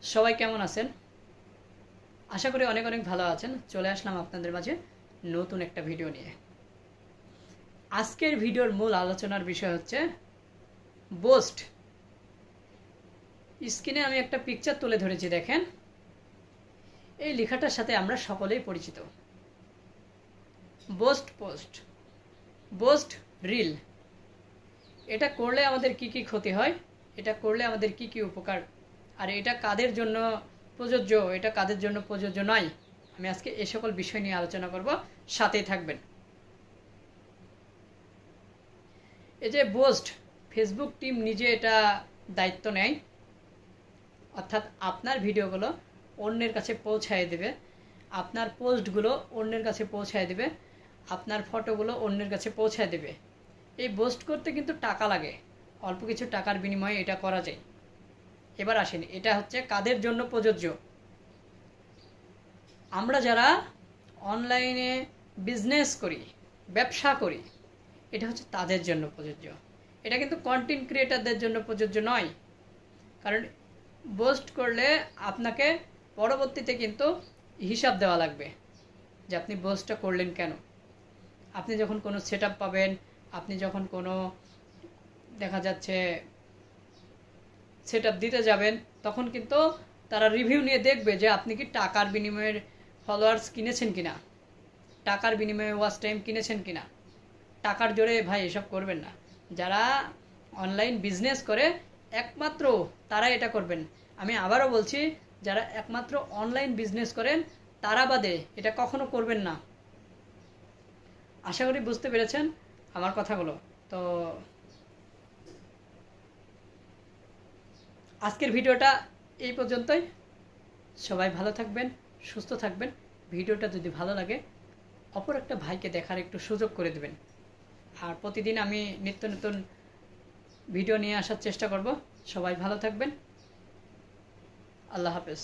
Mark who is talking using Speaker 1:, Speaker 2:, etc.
Speaker 1: সবাই কেমন আছেন? আশা করি অনেক অনেক ভালো আছেন। চলে আসলাম আপনাদের মাঝে নতুন একটা ভিডিও নিয়ে। আজকের ভিডিওর মূল আলোচনার বিষয় হচ্ছে বোস্ট। স্ক্রিনে আমি একটা পিকচার তুলে ধরেছি, দেখেন। এই লেখাটার সাথে আমরা সকলেই পরিচিত। Boost post, boost reel. এটা করলে আমাদের কি কি ক্ষতি হয়, এটা করলে আমাদের কি কি উপকার, আর এটা কাদের জন্য প্রযোজ্য, এটা কাদের জন্য প্রযোজ্য নয়, আমি আজকে এ সকল বিষয় নিয়ে আলোচনা করব। সাথেই থাকবেন। এই যে বোস্ট, ফেসবুক টিম নিজে এটা দায়িত্ব নেয়, অর্থাৎ আপনার ভিডিওগুলো অন্যের কাছে পৌঁছায় দেবে, আপনার পোস্টগুলো অন্যের কাছে পৌঁছায় দেবে, আপনার ফটোগুলো অন্যের কাছে পৌঁছায় দেবে। এই বোস্ট করতে কিন্তু টাকা লাগে, অল্প কিছু টাকার বিনিময়ে এটা করা যায়। এবার আসেন, এটা হচ্ছে কাদের জন্য প্রযোজ্য। আমরা যারা অনলাইনে বিজনেস করি, ব্যবসা করি, এটা হচ্ছে তাদের জন্য প্রযোজ্য। এটা কিন্তু কন্টেন্ট ক্রিয়েটারদের জন্য প্রযোজ্য নয়। কারণ বোস্ট করলে আপনাকে পরবর্তীতে কিন্তু হিসাব দেওয়া লাগবে যে আপনি বোস্টটা করলেন কেন। আপনি যখন কোনো সেট আপ পাবেন, আপনি যখন কোনো দেখা যাচ্ছে সেট আপ দিতে যাবেন, তখন কিন্তু তারা রিভিউ নিয়ে দেখবে যে আপনি কি টাকার বিনিময়ের ফলোয়ার্স কিনেছেন কিনা, টাকার বিনিময়ে ওয়াচ টাইম কিনেছেন কিনা। টাকার জোরে ভাই এসব করবেন না। যারা অনলাইন বিজনেস করে একমাত্র তারা এটা করবেন। আমি আবারও বলছি, যারা একমাত্র অনলাইন বিজনেস করেন তারা বাদে এটা কখনো করবেন না। আশা করি বুঝতে পেরেছেন আমার কথাগুলো। তো আজকের ভিডিওটা এই পর্যন্তই। সবাই ভালো থাকবেন, সুস্থ থাকবেন। ভিডিওটা যদি ভালো লাগে অপর একটা ভাইকে দেখার একটু সুযোগ করে দেবেন। আর প্রতিদিন আমি নিত্য নতুন ভিডিও নিয়ে আসার চেষ্টা করব। সবাই ভালো থাকবেন। আল্লাহ হাফেজ।